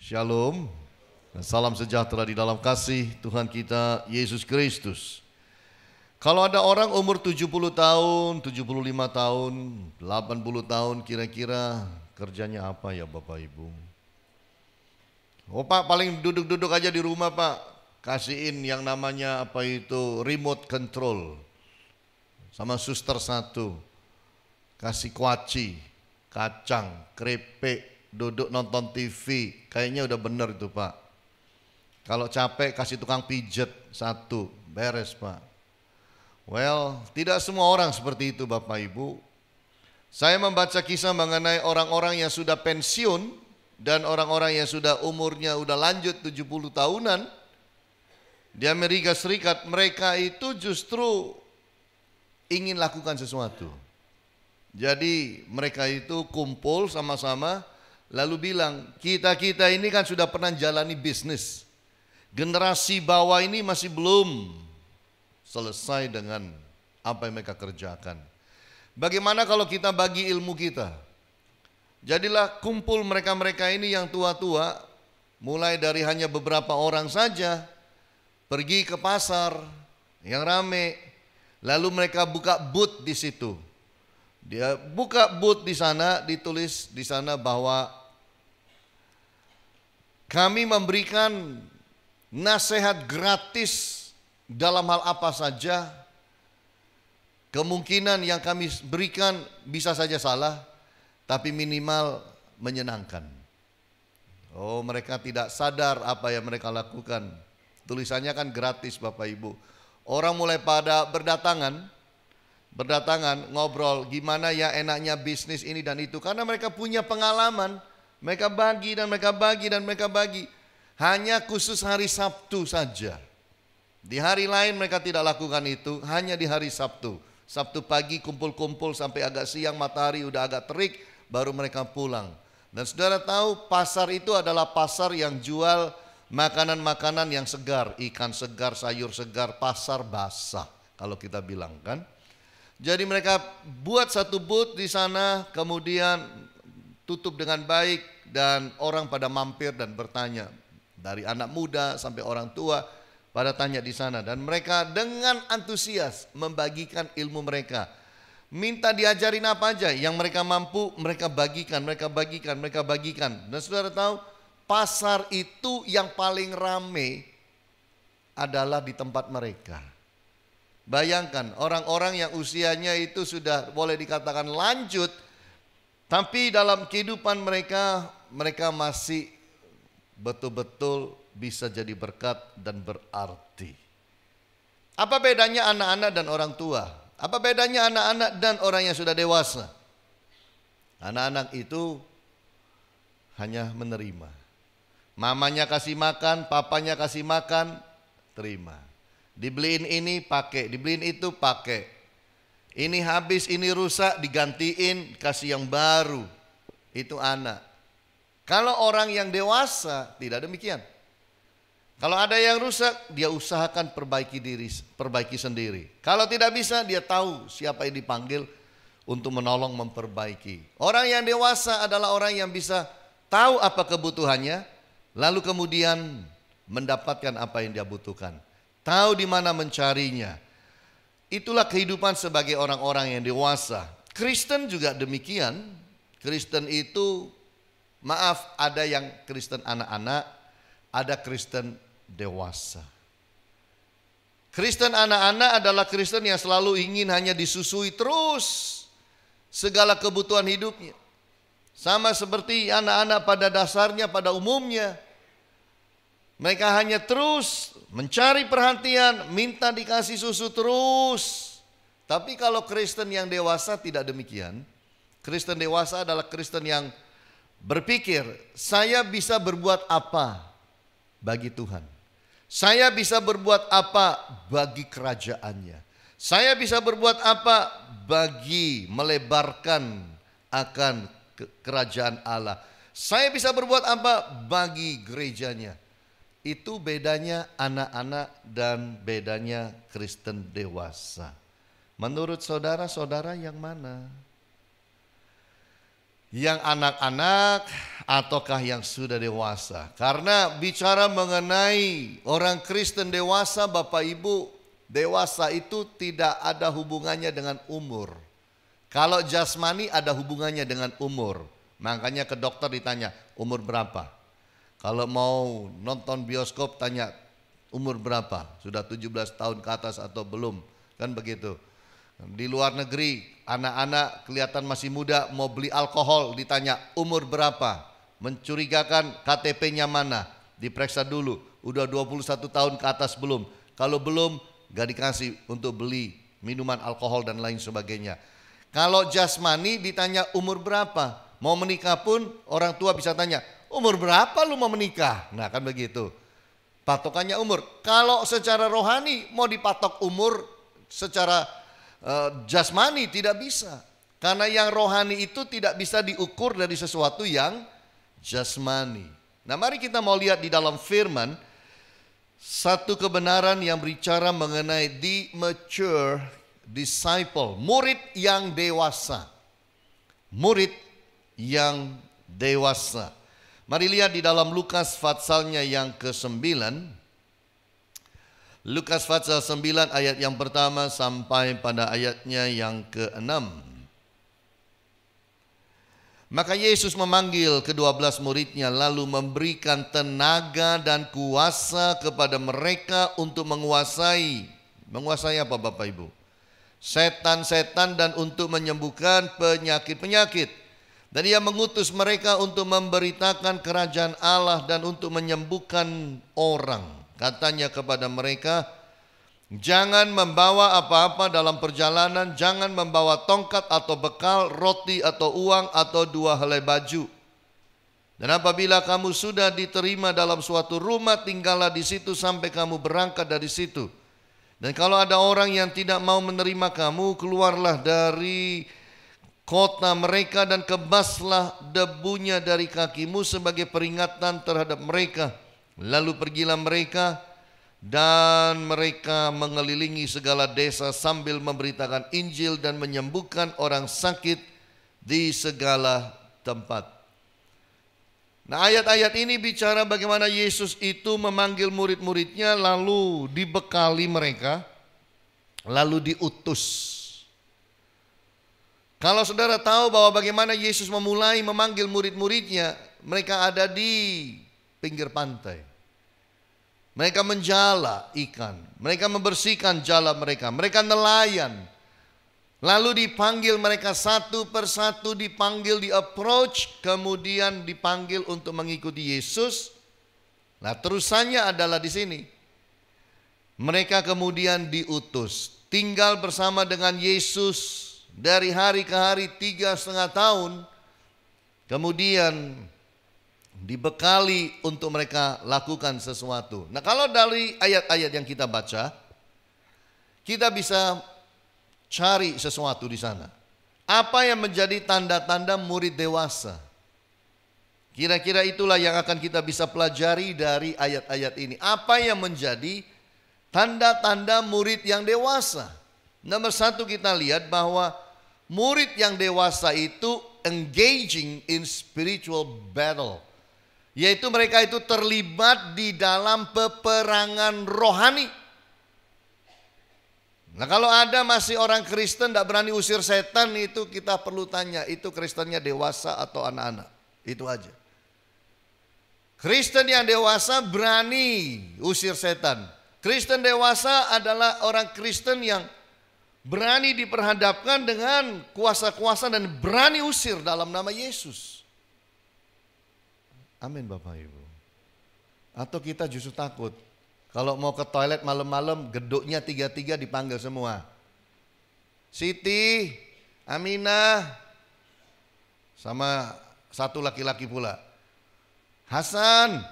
Shalom, salam sejahtera di dalam kasih Tuhan kita Yesus Kristus. Kalau ada orang umur 70 tahun, 75 tahun, 80 tahun, kira-kira kerjanya apa ya Bapak Ibu? Oh Pak, paling duduk-duduk aja di rumah Pak, kasihin yang namanya apa itu remote control sama suster satu, kasih kuaci, kacang, keripik, duduk nonton TV, kayaknya udah bener itu Pak. Kalau capek kasih tukang pijet satu, beres Pak. Well, tidak semua orang seperti itu Bapak Ibu. Saya membaca kisah mengenai orang-orang yang sudah pensiun dan orang-orang yang sudah umurnya udah lanjut 70 tahunan. Di Amerika Serikat mereka itu justru ingin lakukan sesuatu. Jadi mereka itu kumpul sama-sama lalu bilang, kita ini kan sudah pernah jalani bisnis. Generasi bawah ini masih belum selesai dengan apa yang mereka kerjakan. Bagaimana kalau kita bagi ilmu kita? Jadilah kumpul mereka-mereka ini yang tua-tua, mulai dari hanya beberapa orang saja, pergi ke pasar yang rame, lalu mereka buka booth di situ. Dia buka booth di sana, ditulis di sana bahwa kami memberikan nasihat gratis dalam hal apa saja. Kemungkinan yang kami berikan bisa saja salah, tapi minimal menyenangkan. Oh, mereka tidak sadar apa yang mereka lakukan. Tulisannya kan gratis Bapak Ibu. Orang mulai pada berdatangan ngobrol gimana ya enaknya bisnis ini dan itu. Karena mereka punya pengalaman. Mereka bagi dan mereka bagi dan mereka bagi. Hanya khusus hari Sabtu saja. Di hari lain mereka tidak lakukan itu, hanya di hari Sabtu. Sabtu pagi kumpul-kumpul sampai agak siang, matahari udah agak terik, baru mereka pulang. Dan saudara tahu pasar itu adalah pasar yang jual makanan-makanan yang segar. Ikan segar, sayur segar, pasar basah kalau kita bilang kan. Jadi mereka buat satu booth di sana, kemudian tutup dengan baik. Dan orang pada mampir dan bertanya, dari anak muda sampai orang tua pada tanya di sana. Dan mereka dengan antusias membagikan ilmu mereka. Minta diajarin apa aja yang mereka mampu, mereka bagikan. Dan saudara tahu pasar itu yang paling rame adalah di tempat mereka. Bayangkan orang-orang yang usianya itu sudah boleh dikatakan lanjut, tapi dalam kehidupan mereka masih betul-betul bisa jadi berkat dan berarti. Apa bedanya anak-anak dan orang tua? Apa bedanya anak-anak dan orang yang sudah dewasa? Anak-anak itu hanya menerima. Mamanya kasih makan, papanya kasih makan, terima. Dibeliin ini pakai, dibeliin itu pakai. Ini habis, ini rusak, digantiin, kasih yang baru. Itu anak. Kalau orang yang dewasa tidak demikian. Kalau ada yang rusak, dia usahakan perbaiki sendiri. Kalau tidak bisa, dia tahu siapa yang dipanggil untuk menolong memperbaiki. Orang yang dewasa adalah orang yang bisa tahu apa kebutuhannya, lalu kemudian mendapatkan apa yang dia butuhkan. Tahu di mana mencarinya. Itulah kehidupan sebagai orang-orang yang dewasa. Kristen juga demikian. Kristen itu, maaf, ada yang Kristen anak-anak, ada Kristen dewasa. Kristen anak-anak adalah Kristen yang selalu ingin hanya disusui terus segala kebutuhan hidupnya. Sama seperti anak-anak pada dasarnya, pada umumnya. Mereka hanya terus mencari perhatian, minta dikasih susu terus. Tapi kalau Kristen yang dewasa tidak demikian. Kristen dewasa adalah Kristen yang berpikir, saya bisa berbuat apa bagi Tuhan? Saya bisa berbuat apa bagi kerajaannya? Saya bisa berbuat apa bagi melebarkan akan kerajaan Allah? Saya bisa berbuat apa bagi gerejanya? Itu bedanya anak-anak dan bedanya Kristen dewasa. Menurut saudara-saudara yang mana? Yang anak-anak ataukah yang sudah dewasa? Karena bicara mengenai orang Kristen dewasa, Bapak Ibu, dewasa itu tidak ada hubungannya dengan umur. Kalau jasmani ada hubungannya dengan umur. Makanya ke dokter ditanya, umur berapa? Kalau mau nonton bioskop tanya, umur berapa? Sudah 17 tahun ke atas atau belum? Kan begitu. Di luar negeri, anak-anak kelihatan masih muda, mau beli alkohol ditanya, umur berapa? Mencurigakan KTP-nya mana? Diperiksa dulu, udah 21 tahun ke atas belum? Kalau belum, gak dikasih untuk beli minuman alkohol dan lain sebagainya. Kalau jasmani ditanya umur berapa? Mau menikah pun orang tua bisa tanya, umur berapa lu mau menikah? Nah kan begitu. Patokannya umur. Kalau secara rohani mau dipatok umur secara jasmani tidak bisa. Karena yang rohani itu tidak bisa diukur dari sesuatu yang jasmani. Nah mari kita mau lihat di dalam firman satu kebenaran yang berbicara mengenai the mature disciple, murid yang dewasa. Murid yang dewasa. Mari lihat di dalam Lukas pasalnya yang ke-9. Lukas pasal 9 ayat yang pertama sampai pada ayatnya yang ke-6. Maka Yesus memanggil ke-12 muridnya lalu memberikan tenaga dan kuasa kepada mereka untuk menguasai. Menguasai apa Bapak Ibu? Setan-setan dan untuk menyembuhkan penyakit-penyakit. Dan Ia mengutus mereka untuk memberitakan kerajaan Allah dan untuk menyembuhkan orang. Katanya kepada mereka, jangan membawa apa-apa dalam perjalanan, jangan membawa tongkat atau bekal, roti atau uang atau 2 helai baju. Dan apabila kamu sudah diterima dalam suatu rumah, tinggallah di situ sampai kamu berangkat dari situ. Dan kalau ada orang yang tidak mau menerima kamu, keluarlah dari kota mereka dan kebaslah debunya dari kakimu sebagai peringatan terhadap mereka. Lalu pergilah mereka dan mereka mengelilingi segala desa sambil memberitakan Injil dan menyembuhkan orang sakit di segala tempat. Nah ayat-ayat ini bicara bagaimana Yesus itu memanggil murid-muridnya lalu dibekali mereka, lalu diutus. Kalau saudara tahu bahwa bagaimana Yesus memulai memanggil murid-muridnya, mereka ada di pinggir pantai. Mereka menjala ikan, mereka membersihkan jala mereka, mereka nelayan. Lalu dipanggil mereka satu persatu, dipanggil, di approach, kemudian dipanggil untuk mengikuti Yesus. Nah terusannya adalah di sini. Mereka kemudian diutus, tinggal bersama dengan Yesus dari hari ke hari 3,5 tahun. Kemudian dibekali untuk mereka lakukan sesuatu. Nah kalau dari ayat-ayat yang kita baca, kita bisa cari sesuatu di sana. Apa yang menjadi tanda-tanda murid dewasa? Kira-kira itulah yang akan kita bisa pelajari dari ayat-ayat ini. Apa yang menjadi tanda-tanda murid yang dewasa? Nomor 1 kita lihat bahwa murid yang dewasa itu engaging in spiritual battle. Yaitu mereka itu terlibat di dalam peperangan rohani. Nah kalau ada masih orang Kristen tidak berani usir setan, itu kita perlu tanya, itu Kristennya dewasa atau anak-anak? Itu aja. Kristen yang dewasa berani usir setan. Kristen dewasa adalah orang Kristen yang berani diperhadapkan dengan kuasa-kuasa dan berani usir dalam nama Yesus. Amin Bapak Ibu. Atau kita justru takut. Kalau mau ke toilet malam-malam, geduknya 3-3 dipanggil semua. Siti, Aminah, sama satu laki-laki pula. Hasan,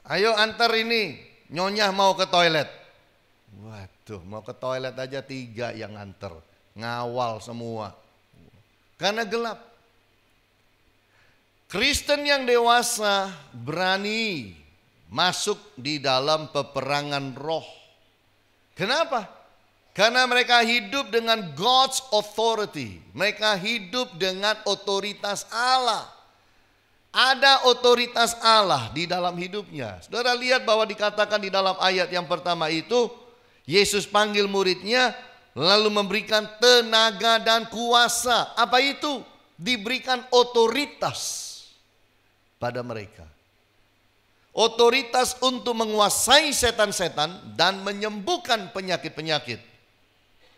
ayo antar ini, Nyonya mau ke toilet. Waduh, mau ke toilet aja 3 yang antar, ngawal semua. Karena gelap. Kristen yang dewasa berani masuk di dalam peperangan roh. Kenapa? Karena mereka hidup dengan God's authority. Mereka hidup dengan otoritas Allah. Ada otoritas Allah di dalam hidupnya. Saudara lihat bahwa dikatakan di dalam ayat yang pertama itu, Yesus panggil muridnya lalu memberikan tenaga dan kuasa. Apa itu? Diberikan otoritas pada mereka. Otoritas untuk menguasai setan-setan dan menyembuhkan penyakit-penyakit.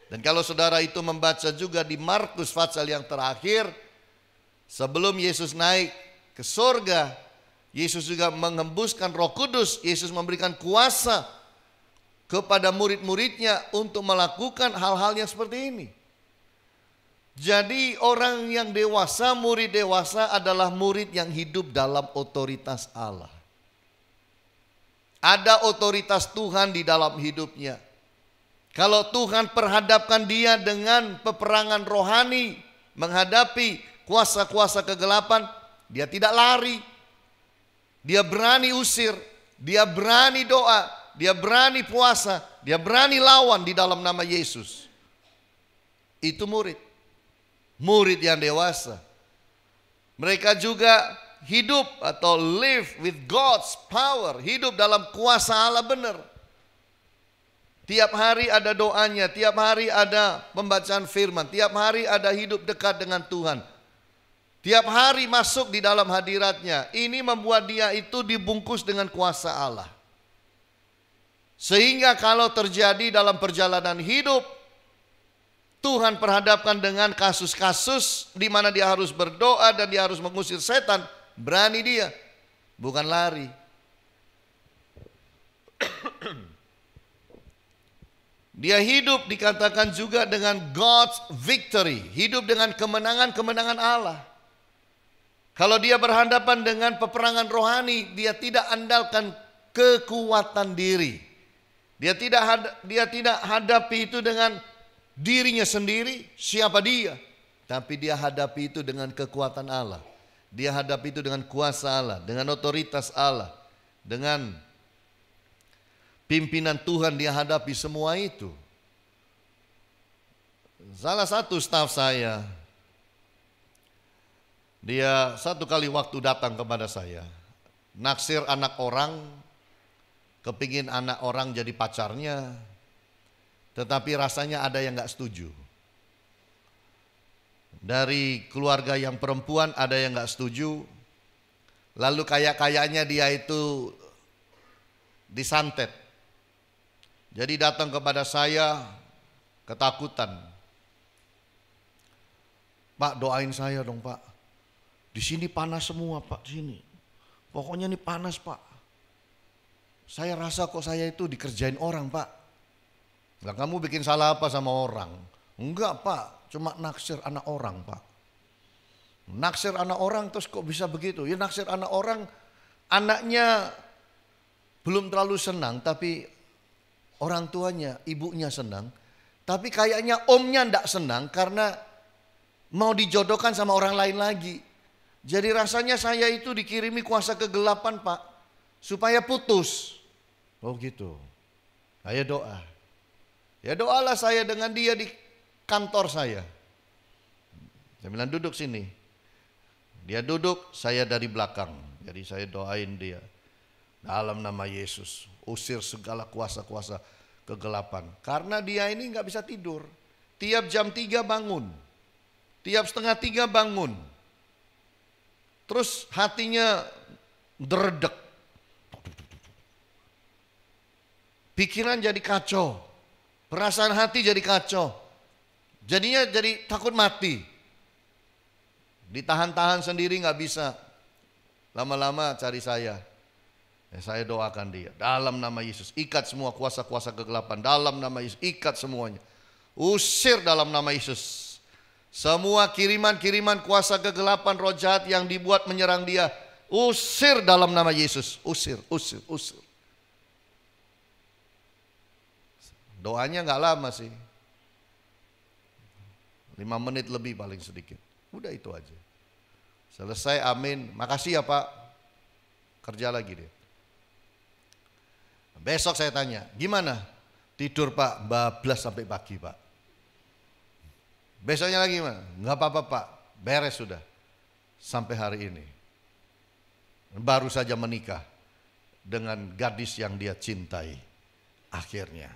Dan kalau saudara itu membaca juga di Markus pasal yang terakhir, sebelum Yesus naik ke sorga, Yesus juga mengembuskan Roh Kudus. Yesus memberikan kuasa kepada murid-muridnya untuk melakukan hal-hal yang seperti ini. Jadi orang yang dewasa, murid dewasa adalah murid yang hidup dalam otoritas Allah. Ada otoritas Tuhan di dalam hidupnya. Kalau Tuhan perhadapkan dia dengan peperangan rohani, menghadapi kuasa-kuasa kegelapan, dia tidak lari. Dia berani usir, dia berani doa, dia berani puasa, dia berani lawan di dalam nama Yesus. Itu murid. Murid yang dewasa. Mereka juga hidup atau live with God's power. Hidup dalam kuasa Allah benar. Tiap hari ada doanya, tiap hari ada pembacaan firman, tiap hari ada hidup dekat dengan Tuhan. Tiap hari masuk di dalam hadiratnya. Ini membuat dia itu dibungkus dengan kuasa Allah. Sehingga kalau terjadi dalam perjalanan hidup, Tuhan perhadapkan dengan kasus-kasus di mana dia harus berdoa dan dia harus mengusir setan, berani dia, bukan lari. Dia hidup dikatakan juga dengan God's victory, hidup dengan kemenangan-kemenangan Allah. Kalau dia berhadapan dengan peperangan rohani, dia tidak andalkan kekuatan diri. Dia tidak hadapi itu dengan dirinya sendiri, siapa dia. Tapi dia hadapi itu dengan kekuatan Allah. Dia hadapi itu dengan kuasa Allah, dengan otoritas Allah, dengan pimpinan Tuhan dia hadapi semua itu. Salah satu staf saya, dia satu kali waktu datang kepada saya, naksir anak orang, kepingin anak orang jadi pacarnya, tetapi rasanya ada yang gak setuju. Dari keluarga yang perempuan ada yang gak setuju. Lalu kayaknya dia itu disantet. Jadi datang kepada saya ketakutan. Pak, doain saya dong Pak. Di sini panas semua Pak, di sini. Pokoknya ini panas Pak. Saya rasa kok saya itu dikerjain orang Pak. Enggak, kamu bikin salah apa sama orang? Enggak Pak, cuma naksir anak orang Pak. Naksir anak orang terus kok bisa begitu? Ya naksir anak orang, anaknya belum terlalu senang tapi orang tuanya, ibunya senang. Tapi kayaknya omnya enggak senang karena mau dijodohkan sama orang lain lagi. Jadi rasanya saya itu dikirimi kuasa kegelapan Pak, supaya putus. Oh gitu. Saya doa. Ya doalah saya dengan dia di kantor saya. Saya bilang duduk sini. Dia duduk, saya dari belakang. Jadi saya doain dia. Dalam nama Yesus, usir segala kuasa-kuasa kegelapan. Karena dia ini nggak bisa tidur. Tiap jam 3 bangun. Tiap setengah 3 bangun. Terus hatinya deredek. Pikiran jadi kacau. Perasaan hati jadi kacau. Jadinya jadi takut mati. Ditahan-tahan sendiri nggak bisa. Lama-lama cari saya. Saya doakan dia. Dalam nama Yesus. Ikat semua kuasa-kuasa kegelapan. Dalam nama Yesus. Ikat semuanya. Usir dalam nama Yesus. Semua kiriman-kiriman kuasa kegelapan roh jahat yang dibuat menyerang dia. Usir dalam nama Yesus. Usir, usir, usir. Doanya nggak lama sih. 5 menit lebih paling sedikit. Udah itu aja. Selesai, amin. Makasih ya Pak. Kerja lagi dia. Besok saya tanya, gimana? Tidur Pak, bablas sampai pagi Pak. Besoknya lagi gimana? Nggak apa-apa Pak, beres sudah. Sampai hari ini. baru saja menikah dengan gadis yang dia cintai. Akhirnya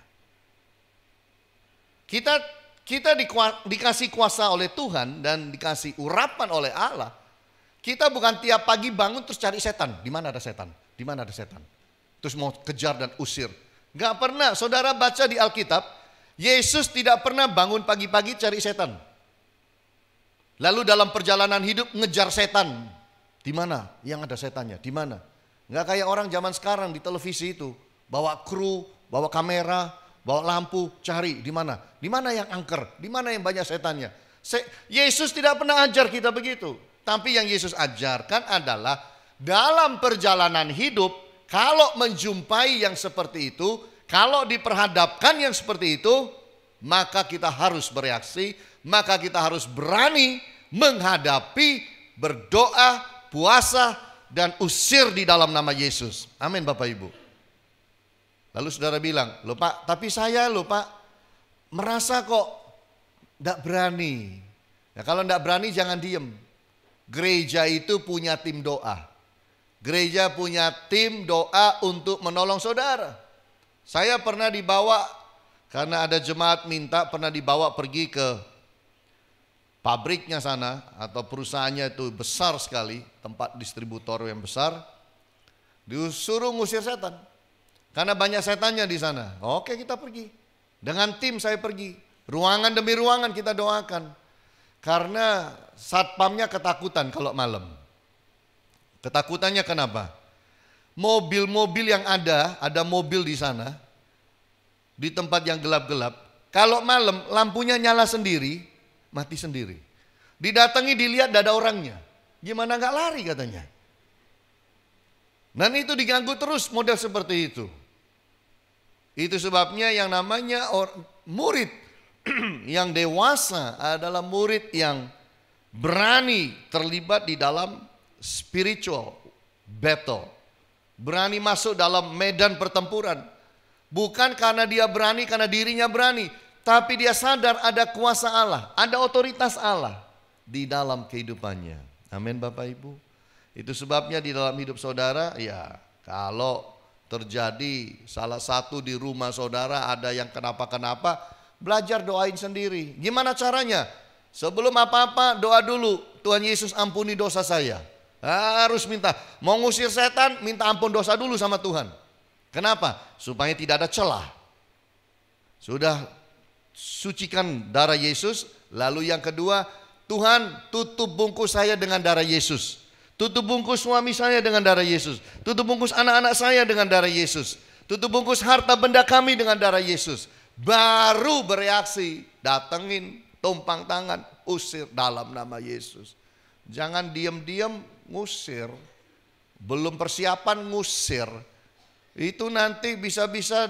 kita dikasih kuasa oleh Tuhan dan dikasih urapan oleh Allah. Kita bukan tiap pagi bangun terus cari setan. Di mana ada setan? Di mana ada setan? Terus mau kejar dan usir. Gak pernah. Saudara baca di Alkitab, Yesus tidak pernah bangun pagi-pagi cari setan. Lalu dalam perjalanan hidup ngejar setan. Di mana yang ada setannya? Di mana? Gak kayak orang zaman sekarang di televisi itu. Bawa kru, bawa kamera, bawa lampu, cari di mana? Di mana yang angker? Di mana yang banyak setannya? Yesus tidak pernah ajar kita begitu. Tapi yang Yesus ajarkan adalah dalam perjalanan hidup, kalau menjumpai yang seperti itu, kalau diperhadapkan yang seperti itu, maka kita harus bereaksi, maka kita harus berani menghadapi, berdoa, puasa, dan usir di dalam nama Yesus. Amin Bapak Ibu. Lalu saudara bilang, loh Pak, tapi saya loh Pak, merasa kok tidak berani. Ya, kalau tidak berani jangan diem. Gereja itu punya tim doa. Gereja punya tim doa untuk menolong saudara. Saya pernah dibawa, karena ada jemaat minta, pernah dibawa pergi ke pabriknya sana, atau perusahaannya itu besar sekali, tempat distributor yang besar. Disuruh ngusir setan. Karena banyak setannya di sana. Oke, kita pergi. Dengan tim saya pergi. Ruangan demi ruangan kita doakan. Karena satpamnya ketakutan kalau malam. Ketakutannya kenapa? Mobil-mobil yang ada mobil di sana, di tempat yang gelap-gelap. Kalau malam lampunya nyala sendiri, mati sendiri. Didatangi dilihat tidak ada orangnya. Gimana nggak lari katanya. Dan itu diganggu terus model seperti itu. Itu sebabnya yang namanya murid yang dewasa adalah murid yang berani terlibat di dalam spiritual battle. Berani masuk dalam medan pertempuran. Bukan karena dia berani, karena dirinya berani. Tapi dia sadar ada kuasa Allah, ada otoritas Allah di dalam kehidupannya. Amin Bapak Ibu. Itu sebabnya di dalam hidup saudara, ya kalau terjadi salah satu di rumah saudara ada yang kenapa-kenapa, belajar doain sendiri. Gimana caranya? Sebelum apa-apa doa dulu, Tuhan Yesus ampuni dosa saya. Harus minta, mau ngusir setan minta ampun dosa dulu sama Tuhan. Kenapa? Supaya tidak ada celah. Sudah sucikan darah Yesus. Lalu yang kedua, Tuhan tutup bungkus saya dengan darah Yesus. Tutup bungkus suami saya dengan darah Yesus. Tutup bungkus anak-anak saya dengan darah Yesus. Tutup bungkus harta benda kami dengan darah Yesus. Baru bereaksi, datengin, tumpang tangan, usir dalam nama Yesus. Jangan diam-diam ngusir. Belum persiapan ngusir. Itu nanti bisa-bisa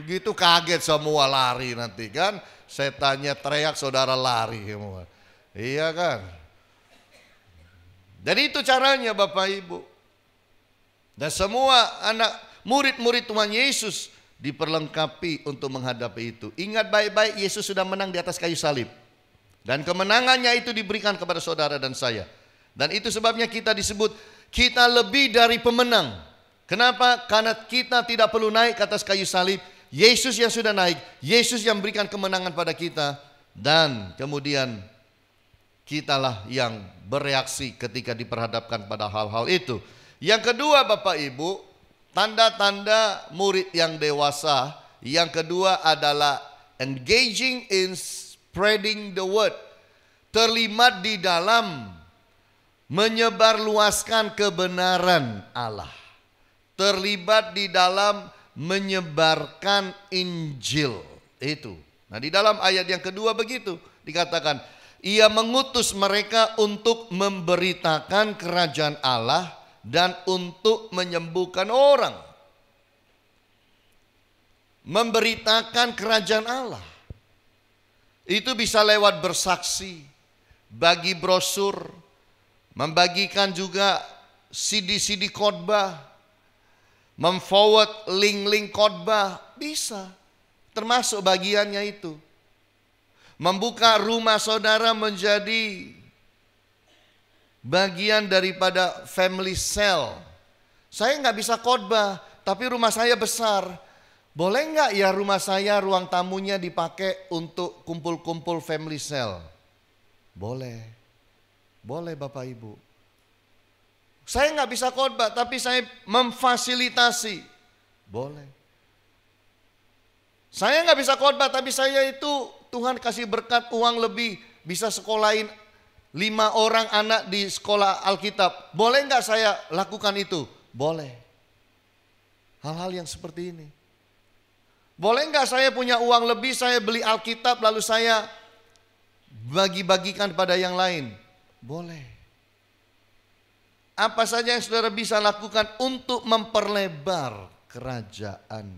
gitu kaget semua lari nanti kan. Setannya teriak saudara lari semua. Iya kan. Jadi itu caranya Bapak Ibu. Dan semua anak murid-murid Tuhan Yesus diperlengkapi untuk menghadapi itu. Ingat baik-baik, Yesus sudah menang di atas kayu salib. Dan kemenangannya itu diberikan kepada saudara dan saya. Dan itu sebabnya kita disebut kita lebih dari pemenang. Kenapa? Karena kita tidak perlu naik ke atas kayu salib. Yesus yang sudah naik, Yesus yang berikan kemenangan pada kita. Dan kemudian kitalah yang bereaksi ketika diperhadapkan pada hal-hal itu. Yang kedua Bapak Ibu, tanda-tanda murid yang dewasa. Yang kedua adalah engaging in spreading the word. Terlibat di dalam menyebarluaskan kebenaran Allah. Terlibat di dalam menyebarkan Injil. Itu. Nah di dalam ayat yang kedua begitu dikatakan, ia mengutus mereka untuk memberitakan kerajaan Allah dan untuk menyembuhkan orang. Memberitakan kerajaan Allah. Itu bisa lewat bersaksi, bagi brosur, membagikan juga CD-CD khotbah, memforward link-link khotbah, bisa. Termasuk bagiannya itu. Membuka rumah saudara menjadi bagian daripada family cell. Saya nggak bisa khotbah, tapi rumah saya besar. Boleh nggak ya rumah saya ruang tamunya dipakai untuk kumpul-kumpul family cell? Boleh. Boleh Bapak Ibu. Saya nggak bisa khotbah, tapi saya memfasilitasi. Boleh. Saya nggak bisa khotbah, tapi saya itu Tuhan kasih berkat uang lebih, bisa sekolahin 5 orang anak di sekolah Alkitab. Boleh nggak saya lakukan itu? Boleh. Hal-hal yang seperti ini. Boleh nggak saya punya uang lebih, saya beli Alkitab lalu saya bagi-bagikan pada yang lain? Boleh. Apa saja yang saudara bisa lakukan untuk memperlebar kerajaan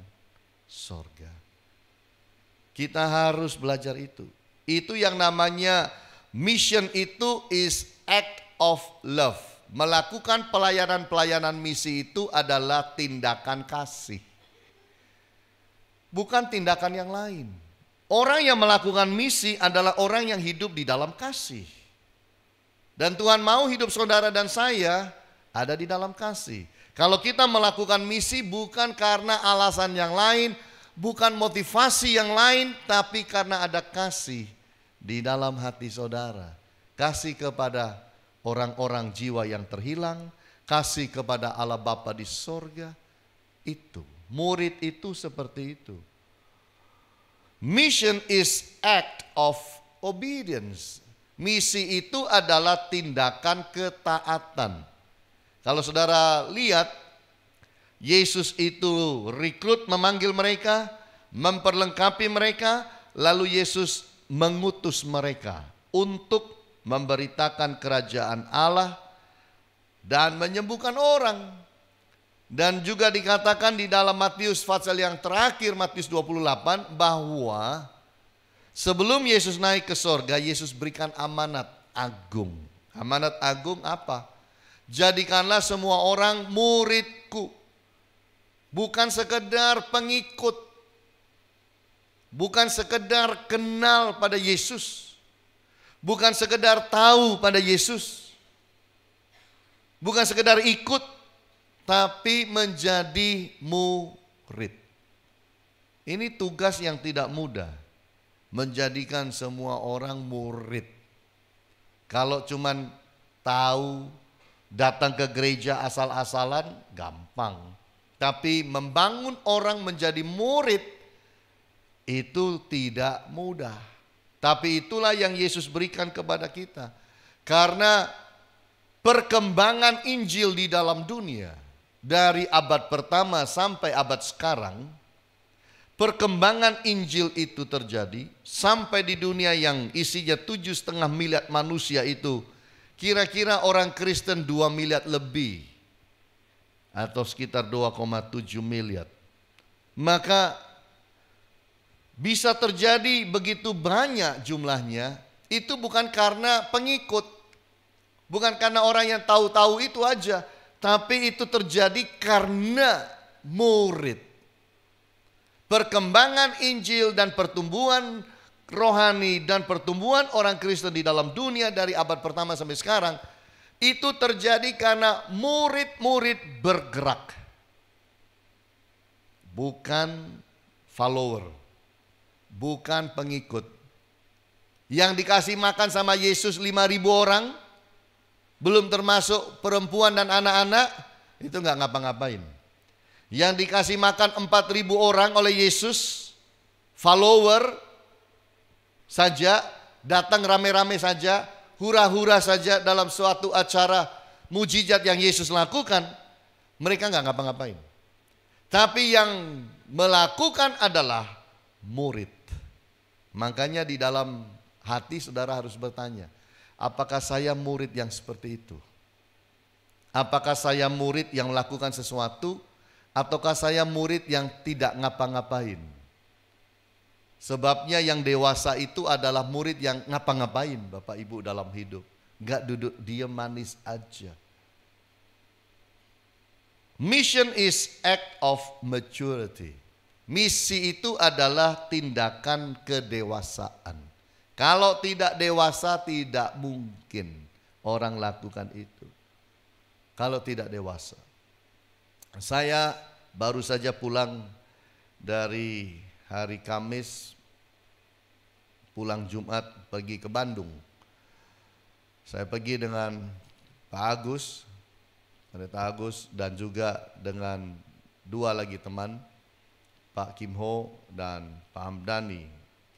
sorga. Kita harus belajar itu. Itu yang namanya mission, itu is act of love. Melakukan pelayanan-pelayanan misi itu adalah tindakan kasih. Bukan tindakan yang lain. Orang yang melakukan misi adalah orang yang hidup di dalam kasih. Dan Tuhan mau hidup saudara dan saya ada di dalam kasih. Kalau kita melakukan misi bukan karena alasan yang lain, bukan motivasi yang lain, tapi karena ada kasih di dalam hati saudara. Kasih kepada orang-orang jiwa yang terhilang, kasih kepada Allah Bapa di sorga. Itu, murid itu seperti itu. Mission is act of obedience. Misi itu adalah tindakan ketaatan. Kalau saudara lihat, Yesus itu rekrut, memanggil mereka, memperlengkapi mereka, lalu Yesus mengutus mereka untuk memberitakan kerajaan Allah dan menyembuhkan orang. Dan juga dikatakan di dalam Matius pasal yang terakhir, Matius 28, bahwa sebelum Yesus naik ke sorga, Yesus berikan amanat agung. Amanat agung apa? Jadikanlah semua orang muridku. Bukan sekedar pengikut, bukan sekedar kenal pada Yesus, bukan sekedar tahu pada Yesus, bukan sekedar ikut, tapi menjadi murid. Ini tugas yang tidak mudah, menjadikan semua orang murid. Kalau cuman tahu, datang ke gereja asal-asalan, gampang. Tapi membangun orang menjadi murid itu tidak mudah. Tapi itulah yang Yesus berikan kepada kita. Karena perkembangan Injil di dalam dunia dari abad pertama sampai abad sekarang, perkembangan Injil itu terjadi sampai di dunia yang isinya 7,5 miliar manusia itu, kira-kira orang Kristen 2 miliar lebih. Atau sekitar 2,7 miliar. Maka bisa terjadi begitu banyak jumlahnya, itu bukan karena pengikut, bukan karena orang yang tahu-tahu itu aja, tapi itu terjadi karena murid. Perkembangan Injil dan pertumbuhan rohani dan pertumbuhan orang Kristen di dalam dunia dari abad pertama sampai sekarang, itu terjadi karena murid-murid bergerak. Bukan follower, bukan pengikut. Yang dikasih makan sama Yesus 5.000 orang, belum termasuk perempuan dan anak-anak, itu nggak ngapa-ngapain. Yang dikasih makan 4.000 orang oleh Yesus, follower saja, datang rame-rame saja, hura-hura saja dalam suatu acara mujizat yang Yesus lakukan, mereka nggak ngapa-ngapain. Tapi yang melakukan adalah murid. Makanya di dalam hati saudara harus bertanya, apakah saya murid yang seperti itu? Apakah saya murid yang melakukan sesuatu, ataukah saya murid yang tidak ngapa-ngapain? Sebabnya yang dewasa itu adalah murid yang ngapa-ngapain Bapak Ibu dalam hidup. Gak duduk diam manis aja. Mission is act of maturity. Misi itu adalah tindakan kedewasaan. Kalau tidak dewasa tidak mungkin orang lakukan itu kalau tidak dewasa. Saya baru saja pulang dari hari Kamis, pulang Jumat pergi ke Bandung. Saya pergi dengan Pak Agus, Pendeta Agus, dan juga dengan dua lagi teman, Pak Kim Ho dan Pak Hamdani.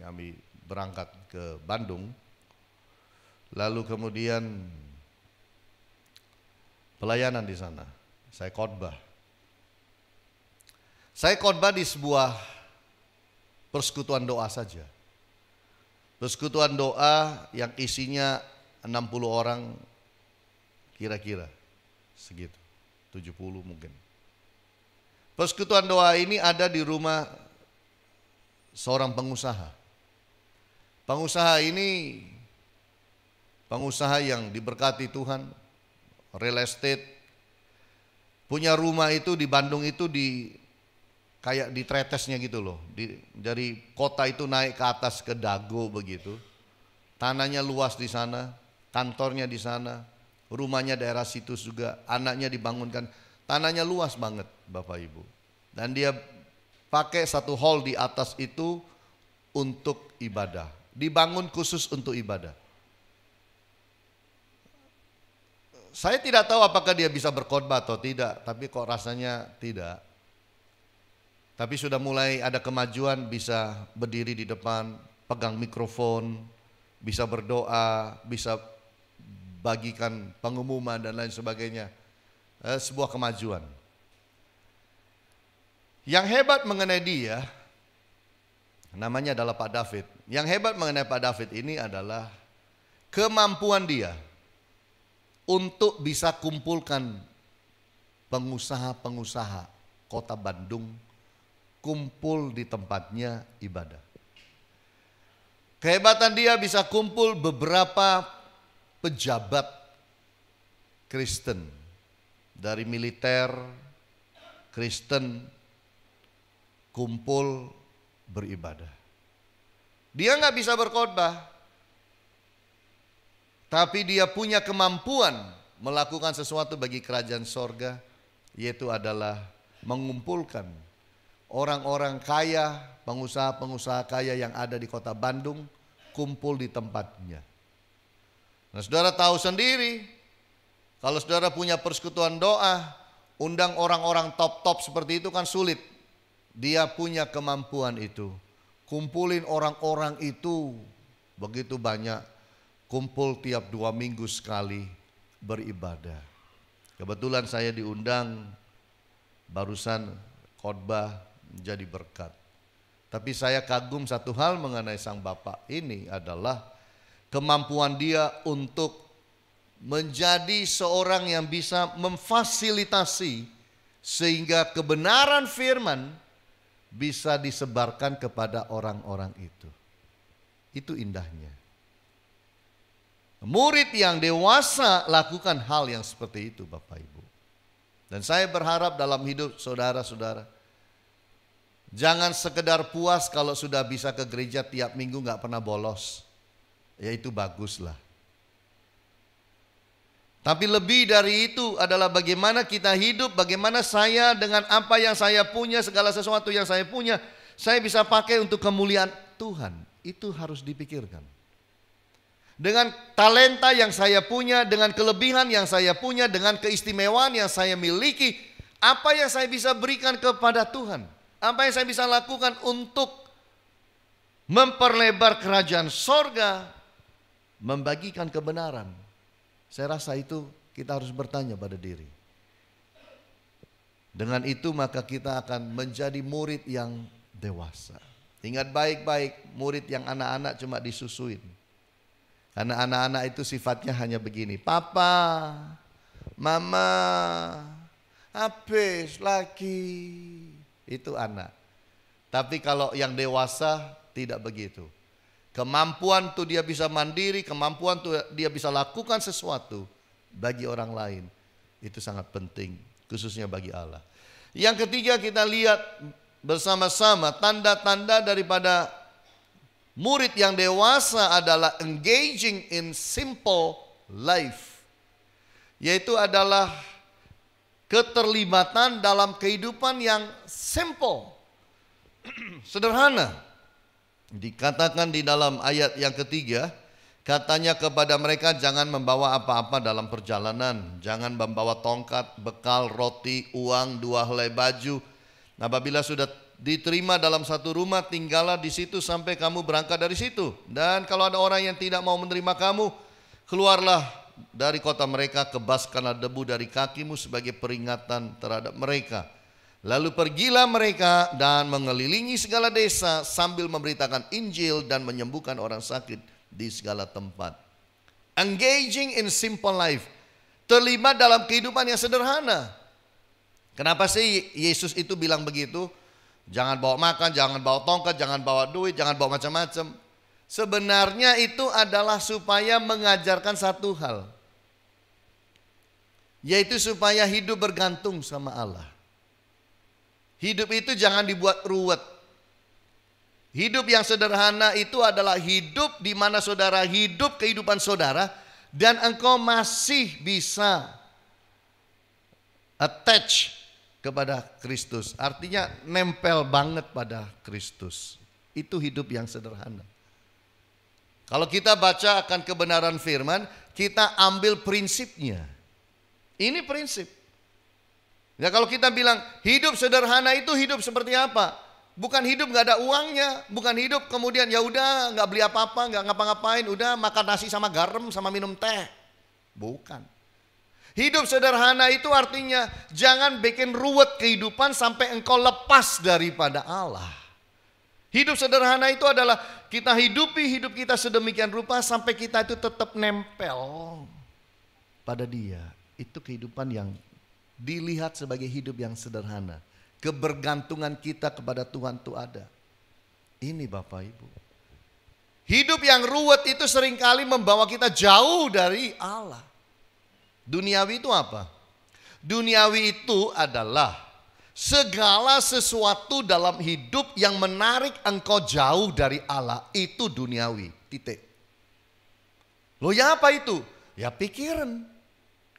Kami berangkat ke Bandung. Lalu kemudian pelayanan di sana. Saya khotbah. Saya khotbah di sebuah persekutuan doa saja. Persekutuan doa yang isinya 60 orang kira-kira segitu, 70 mungkin. Persekutuan doa ini ada di rumah seorang pengusaha. Pengusaha ini pengusaha yang diberkati Tuhan, real estate. Punya rumah itu di Bandung itu kayak di tretesnya gitu loh. Dari kota itu naik ke atas ke Dago begitu. Tanahnya luas di sana, kantornya di sana, rumahnya daerah situ juga, anaknya dibangunkan. Tanahnya luas banget Bapak Ibu. Dan dia pakai satu hall di atas itu untuk ibadah. Dibangun khusus untuk ibadah. Saya tidak tahu apakah dia bisa berkhotbah atau tidak, tapi kok rasanya tidak. Tapi sudah mulai ada kemajuan, bisa berdiri di depan, pegang mikrofon, bisa berdoa, bisa bagikan pengumuman dan lain sebagainya. Sebuah kemajuan. Yang hebat mengenai dia, namanya adalah Pak David. Yang hebat mengenai Pak David ini adalah kemampuan dia untuk bisa kumpulkan pengusaha-pengusaha kota Bandung kumpul di tempatnya ibadah. Kehebatan dia bisa kumpul beberapa pejabat Kristen dari militer Kristen kumpul beribadah. Dia nggak bisa berkhotbah, tapi dia punya kemampuan melakukan sesuatu bagi kerajaan sorga, yaitu adalah mengumpulkan orang-orang kaya, pengusaha-pengusaha kaya yang ada di kota Bandung kumpul di tempatnya. Nah, saudara tahu sendiri, kalau saudara punya persekutuan doa, undang orang-orang top-top seperti itu kan sulit. Dia punya kemampuan itu. Kumpulin orang-orang itu begitu banyak, kumpul tiap 2 minggu sekali beribadah. Kebetulan saya diundang barusan khotbah menjadi berkat. Tapi saya kagum satu hal mengenai sang bapak ini adalah kemampuan dia untuk menjadi seorang yang bisa memfasilitasi sehingga kebenaran firman bisa disebarkan kepada orang-orang itu. Itu indahnya. Murid yang dewasa lakukan hal yang seperti itu Bapak Ibu. Dan saya berharap dalam hidup saudara-saudara, jangan sekedar puas kalau sudah bisa ke gereja tiap minggu gak pernah bolos. Ya itu baguslah. Tapi lebih dari itu adalah bagaimana kita hidup, bagaimana saya dengan apa yang saya punya, segala sesuatu yang saya punya, saya bisa pakai untuk kemuliaan Tuhan. Itu harus dipikirkan. Dengan talenta yang saya punya, dengan kelebihan yang saya punya, dengan keistimewaan yang saya miliki, apa yang saya bisa berikan kepada Tuhan? Apa yang saya bisa lakukan untuk memperlebar kerajaan sorga, membagikan kebenaran? Saya rasa itu kita harus bertanya pada diri. Dengan itu maka kita akan menjadi murid yang dewasa. Ingat baik-baik, murid yang anak-anak cuma disusuin. Karena anak-anak itu sifatnya hanya begini, Papa, Mama, habis lagi. Itu anak. Tapi kalau yang dewasa tidak begitu. Kemampuan tuh dia bisa mandiri, kemampuan tuh dia bisa lakukan sesuatu bagi orang lain. Itu sangat penting, khususnya bagi Allah. Yang ketiga kita lihat bersama-sama tanda-tanda daripada murid yang dewasa adalah engaging in simple life. yaitu adalah keterlibatan dalam kehidupan yang simple, sederhana. Dikatakan di dalam ayat yang ketiga, katanya kepada mereka, jangan membawa apa-apa dalam perjalanan, jangan membawa tongkat, bekal, roti, uang, 2 helai baju. Nah, apabila sudah diterima dalam satu rumah, tinggallah di situ sampai kamu berangkat dari situ. Dan kalau ada orang yang tidak mau menerima kamu, keluarlah dari kota mereka, kebaskanlah debu dari kakimu sebagai peringatan terhadap mereka. Lalu pergilah mereka dan mengelilingi segala desa sambil memberitakan Injil dan menyembuhkan orang sakit di segala tempat. Engaging in simple life, terlibat dalam kehidupan yang sederhana. Kenapa sih Yesus itu bilang begitu? Jangan bawa makan, jangan bawa tongkat, jangan bawa duit, jangan bawa macam-macam. Sebenarnya itu adalah supaya mengajarkan satu hal, yaitu supaya hidup bergantung sama Allah. Hidup itu jangan dibuat ruwet. Hidup yang sederhana itu adalah hidup di mana saudara hidup kehidupan saudara dan engkau masih bisa attach kepada Kristus. Artinya nempel banget pada Kristus. Itu hidup yang sederhana. Kalau kita baca akan kebenaran firman, kita ambil prinsipnya. Ini prinsip. Ya, kalau kita bilang hidup sederhana itu hidup seperti apa? Bukan hidup nggak ada uangnya, bukan hidup kemudian ya udah nggak beli apa-apa, nggak ngapa-ngapain, udah makan nasi sama garam sama minum teh. Bukan. Hidup sederhana itu artinya jangan bikin ruwet kehidupan sampai engkau lepas daripada Allah. Hidup sederhana itu adalah kita hidupi hidup kita sedemikian rupa sampai kita itu tetap nempel pada Dia. Itu kehidupan yang dilihat sebagai hidup yang sederhana. Kebergantungan kita kepada Tuhan itu ada. Ini Bapak Ibu. Hidup yang ruwet itu seringkali membawa kita jauh dari Allah. Duniawi itu apa? Duniawi itu adalah segala sesuatu dalam hidup yang menarik engkau jauh dari Allah. Itu duniawi, titik. Loh ya apa itu? Ya pikiran.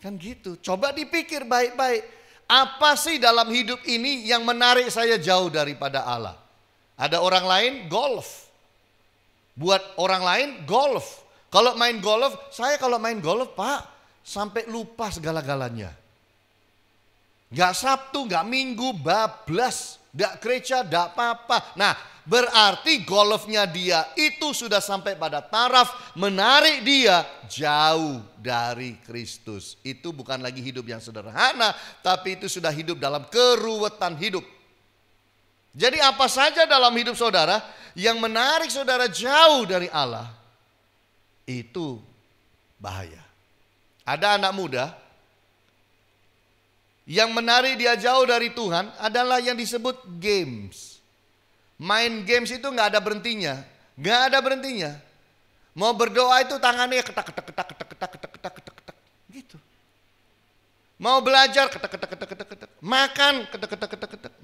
Kan gitu, coba dipikir baik-baik. Apa sih dalam hidup ini yang menarik saya jauh daripada Allah? Ada orang lain golf. Buat orang lain golf. Kalau main golf, saya kalau main golf Pak, sampai lupa segala-galanya. Gak Sabtu, gak Minggu, bablas. Gak gereja, gak apa-apa. Nah, berarti golfnya dia itu sudah sampai pada taraf menarik dia jauh dari Kristus. Itu bukan lagi hidup yang sederhana, tapi itu sudah hidup dalam keruwetan hidup. Jadi apa saja dalam hidup saudara yang menarik saudara jauh dari Allah, itu bahaya. Ada anak muda yang menarik dia jauh dari Tuhan adalah yang disebut games. Main games itu nggak ada berhentinya, nggak ada berhentinya. Mau berdoa itu tangannya ketak ketak ketak ketak ketak ketak ketak ketak ketak gitu. Mau belajar ketak ketak ketak ketak ketak, makan ketak ketak ketak ketak.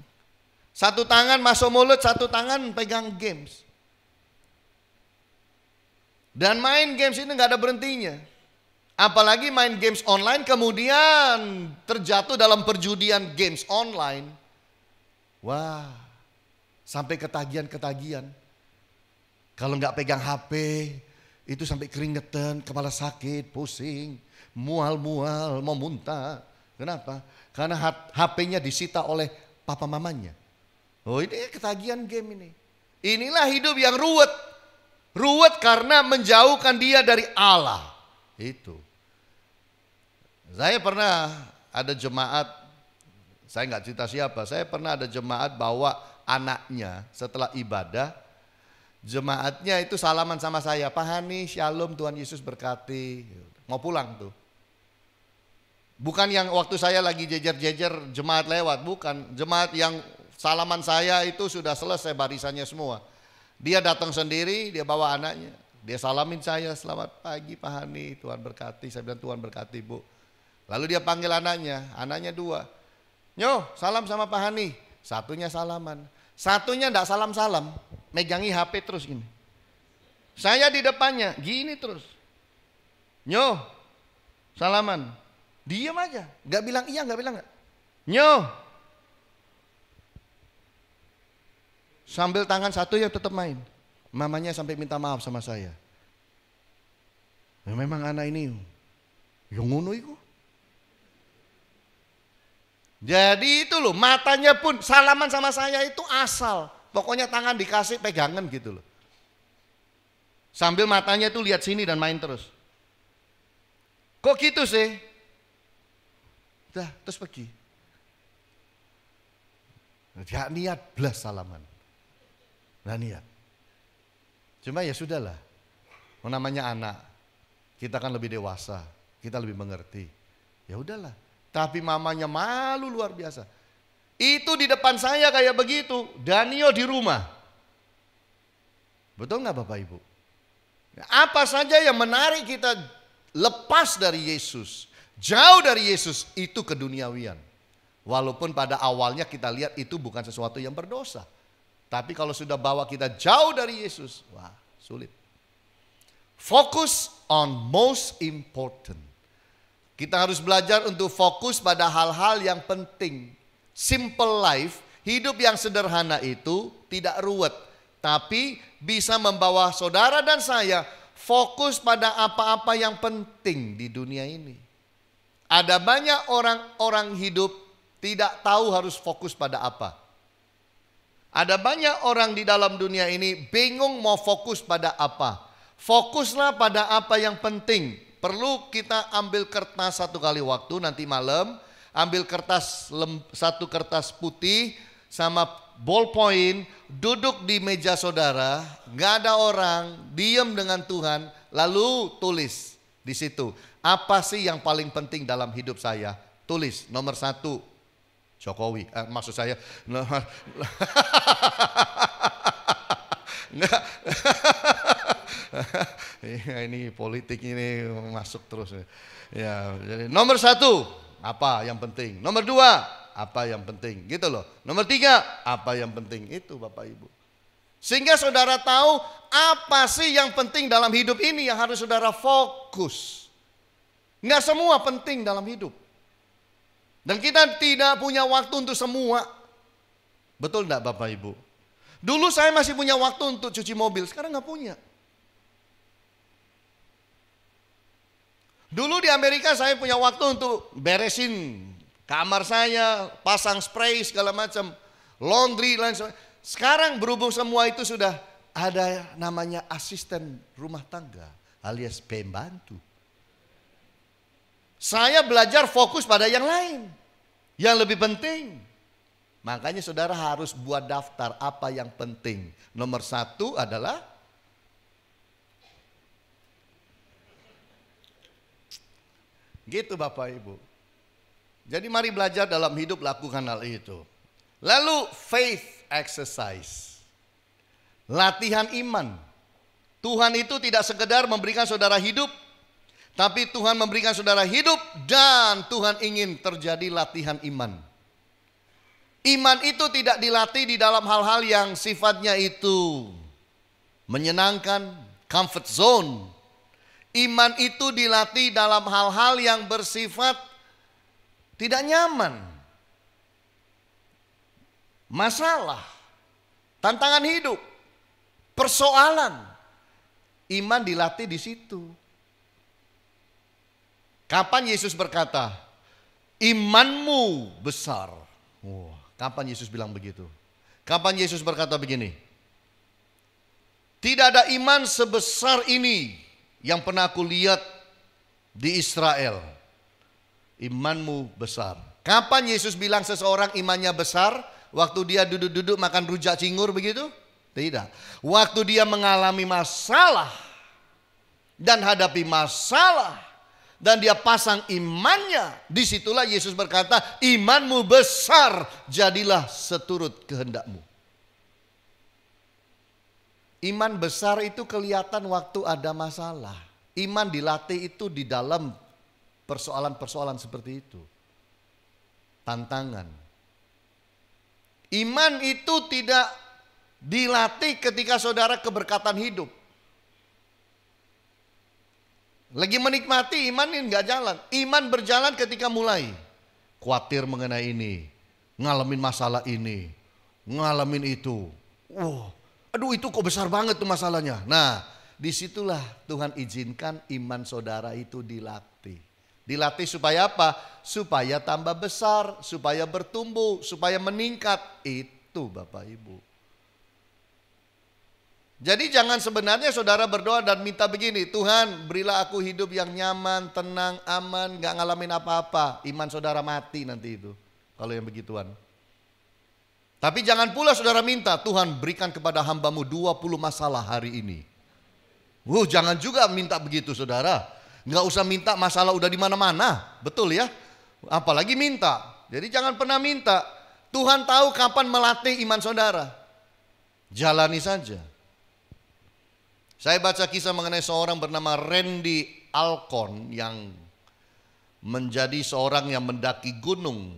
Satu tangan masuk mulut, satu tangan pegang games. Dan main games itu nggak ada berhentinya. Apalagi main games online kemudian terjatuh dalam perjudian games online. Wah, sampai ketagihan-ketagihan. Kalau nggak pegang HP, itu sampai keringetan, kepala sakit, pusing, mual-mual, mau muntah. Kenapa? Karena HP-nya disita oleh papa mamanya. Oh, ini ketagihan game ini. Inilah hidup yang ruwet. Ruwet karena menjauhkan dia dari Allah. Itu. Saya pernah ada jemaat, saya nggak cerita siapa, saya pernah ada jemaat bawa anaknya setelah ibadah, jemaatnya itu salaman sama saya, Pak Hani, shalom, Tuhan Yesus berkati, mau pulang tuh. Bukan yang waktu saya lagi jejer-jejer jemaat lewat, bukan, jemaat yang salaman saya itu sudah selesai barisannya semua. Dia datang sendiri, dia bawa anaknya, dia salamin saya, selamat pagi Pak Hani, Tuhan berkati, saya bilang Tuhan berkati Bu. Lalu dia panggil anaknya 2. Nyo, salam sama Pak Hani. Satunya salaman. Satunya enggak salam-salam, megangi HP terus gini. Saya di depannya, gini terus. Nyo, salaman. Diam aja, nggak bilang iya, nggak bilang nggak. Nyo, sambil tangan satu ya tetap main. Mamanya sampai minta maaf sama saya. Ya, memang anak ini yang ngono itu. Jadi itu loh, matanya pun salaman sama saya itu asal. Pokoknya tangan dikasih pegangan gitu loh. Sambil matanya tuh lihat sini dan main terus. Kok gitu sih? Udah, terus pergi. Gak niat belas salaman. Gak niat. Cuma ya sudahlah. Namanya anak. Kita kan lebih dewasa. Kita lebih mengerti. Ya udahlah. Tapi mamanya malu luar biasa. Itu di depan saya kayak begitu. Danio di rumah. Betul gak Bapak Ibu? Apa saja yang menarik kita lepas dari Yesus, jauh dari Yesus, itu keduniawian. Walaupun pada awalnya kita lihat itu bukan sesuatu yang berdosa. Tapi kalau sudah bawa kita jauh dari Yesus, wah sulit. Focus on most important. Kita harus belajar untuk fokus pada hal-hal yang penting. Simple life, hidup yang sederhana itu tidak ruwet. Tapi bisa membawa saudara dan saya fokus pada apa-apa yang penting di dunia ini. Ada banyak orang-orang hidup tidak tahu harus fokus pada apa. Ada banyak orang di dalam dunia ini bingung mau fokus pada apa. Fokuslah pada apa yang penting. Perlu kita ambil kertas satu kali waktu nanti malam. Ambil satu kertas putih sama ballpoint, duduk di meja saudara, gak ada orang, diam dengan Tuhan, lalu tulis di situ. Apa sih yang paling penting dalam hidup saya? Tulis nomor 1, Jokowi. Maksud saya, ini politik ini masuk terus. Ya, jadi nomor 1, apa yang penting? Nomor 2, apa yang penting, gitu loh. Nomor 3, apa yang penting, itu Bapak Ibu. Sehingga saudara tahu apa sih yang penting dalam hidup ini yang harus saudara fokus. Nggak semua penting dalam hidup. Dan kita tidak punya waktu untuk semua. Betul enggak Bapak Ibu? Dulu saya masih punya waktu untuk cuci mobil, sekarang nggak punya. Dulu di Amerika saya punya waktu untuk beresin kamar saya, pasang spray segala macam, laundry lain sebagainya. Sekarang berhubung semua itu sudah ada namanya asisten rumah tangga alias pembantu. Saya belajar fokus pada yang lain, yang lebih penting. Makanya saudara harus buat daftar apa yang penting. Nomor 1 adalah gitu Bapak Ibu. Jadi mari belajar dalam hidup lakukan hal itu. Lalu faith exercise. Latihan iman. Tuhan itu tidak sekedar memberikan saudara hidup, tapi Tuhan memberikan saudara hidup dan Tuhan ingin terjadi latihan iman. Iman itu tidak dilatih di dalam hal-hal yang sifatnya itu menyenangkan, comfort zone. Iman itu dilatih dalam hal-hal yang bersifat tidak nyaman. Masalah, tantangan hidup, persoalan. Iman dilatih di situ. Kapan Yesus berkata, imanmu besar? Wah, kapan Yesus bilang begitu? Kapan Yesus berkata begini? Tidak ada iman sebesar ini yang pernah aku lihat di Israel. Imanmu besar. Kapan Yesus bilang seseorang imannya besar? Waktu dia duduk-duduk makan rujak cingur begitu? Tidak. Waktu dia mengalami masalah dan hadapi masalah dan dia pasang imannya, disitulah Yesus berkata, imanmu besar, jadilah seturut kehendakmu. Iman besar itu kelihatan waktu ada masalah. Iman dilatih itu di dalam persoalan-persoalan seperti itu. Tantangan. Iman itu tidak dilatih ketika saudara keberkatan hidup. Lagi menikmati, iman ini nggak jalan. Iman berjalan ketika mulai khawatir mengenai ini, ngalamin masalah ini, ngalamin itu. Aduh itu kok besar banget tuh masalahnya. Nah, disitulah Tuhan izinkan iman saudara itu dilatih. Dilatih supaya apa? Supaya tambah besar, supaya bertumbuh, supaya meningkat. Itu Bapak Ibu. Jadi jangan sebenarnya saudara berdoa dan minta begini, Tuhan berilah aku hidup yang nyaman, tenang, aman, gak ngalamin apa-apa. Iman saudara mati nanti itu, kalau yang begituan. Tapi jangan pula saudara minta, Tuhan berikan kepada hambamu 20 masalah hari ini. Jangan juga minta begitu saudara. Nggak usah minta, masalah udah di mana-mana, betul ya? Apalagi minta. Jadi jangan pernah minta. Tuhan tahu kapan melatih iman saudara. Jalani saja. Saya baca kisah mengenai seorang bernama Randy Alcorn yang menjadi seorang yang mendaki gunung.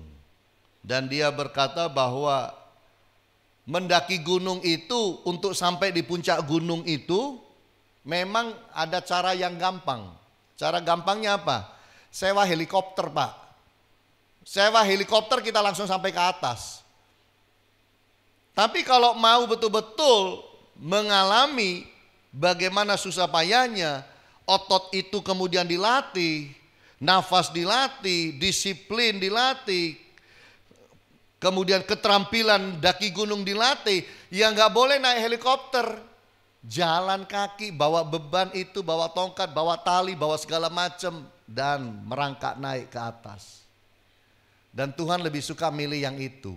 Dan dia berkata bahwa mendaki gunung itu, untuk sampai di puncak gunung itu memang ada cara yang gampang. Cara gampangnya apa? Sewa helikopter Pak. Sewa helikopter kita langsung sampai ke atas. Tapi kalau mau betul-betul mengalami bagaimana susah payahnya, otot itu kemudian dilatih, nafas dilatih, disiplin dilatih, kemudian keterampilan daki gunung dilatih, ya nggak boleh naik helikopter. Jalan kaki, bawa beban itu, bawa tongkat, bawa tali, bawa segala macam, dan merangkak naik ke atas. Dan Tuhan lebih suka milih yang itu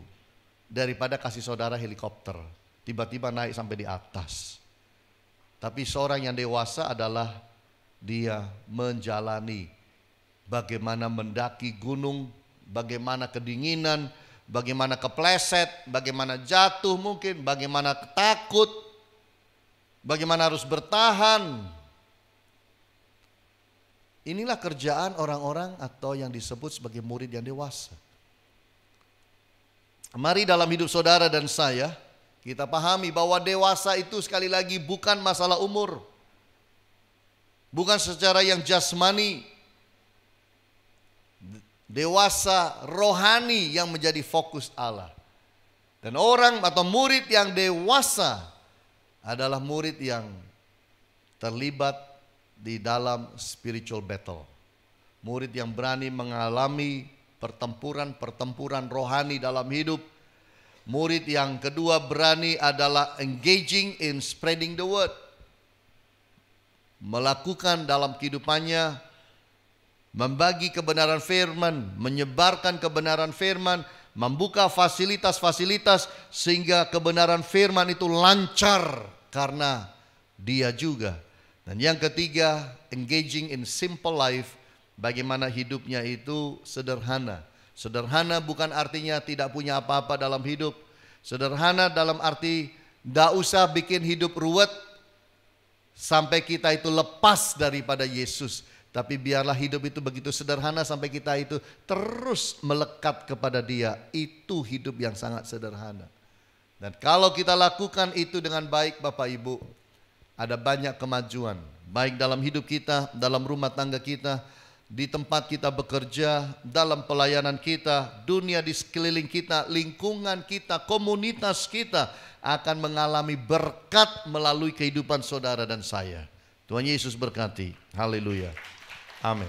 daripada kasih saudara helikopter, tiba-tiba naik sampai di atas. Tapi seorang yang dewasa adalah dia menjalani bagaimana mendaki gunung, bagaimana kedinginan, bagaimana kepleset, bagaimana jatuh mungkin, bagaimana takut, bagaimana harus bertahan. Inilah kerjaan orang-orang atau yang disebut sebagai murid yang dewasa. Mari dalam hidup saudara dan saya, kita pahami bahwa dewasa itu sekali lagi bukan masalah umur. Bukan secara yang jasmani. Dewasa rohani yang menjadi fokus Allah. Dan orang atau murid yang dewasa adalah murid yang terlibat di dalam spiritual battle. Murid yang berani mengalami pertempuran rohani dalam hidup. Murid yang kedua berani adalah engaging in spreading the word. Melakukan dalam kehidupannya, membagi kebenaran firman, menyebarkan kebenaran firman, membuka fasilitas-fasilitas sehingga kebenaran firman itu lancar karena dia juga. Dan yang ketiga, engaging in simple life, bagaimana hidupnya itu sederhana. Sederhana bukan artinya tidak punya apa-apa dalam hidup. Sederhana dalam arti tidak usah bikin hidup ruwet sampai kita itu lepas daripada Yesus. Tapi biarlah hidup itu begitu sederhana sampai kita itu terus melekat kepada Dia. Itu hidup yang sangat sederhana. Dan kalau kita lakukan itu dengan baik Bapak Ibu, ada banyak kemajuan. Baik dalam hidup kita, dalam rumah tangga kita, di tempat kita bekerja, dalam pelayanan kita, dunia di sekeliling kita, lingkungan kita, komunitas kita akan mengalami berkat melalui kehidupan saudara dan saya. Tuhan Yesus berkati. Haleluya. Amin.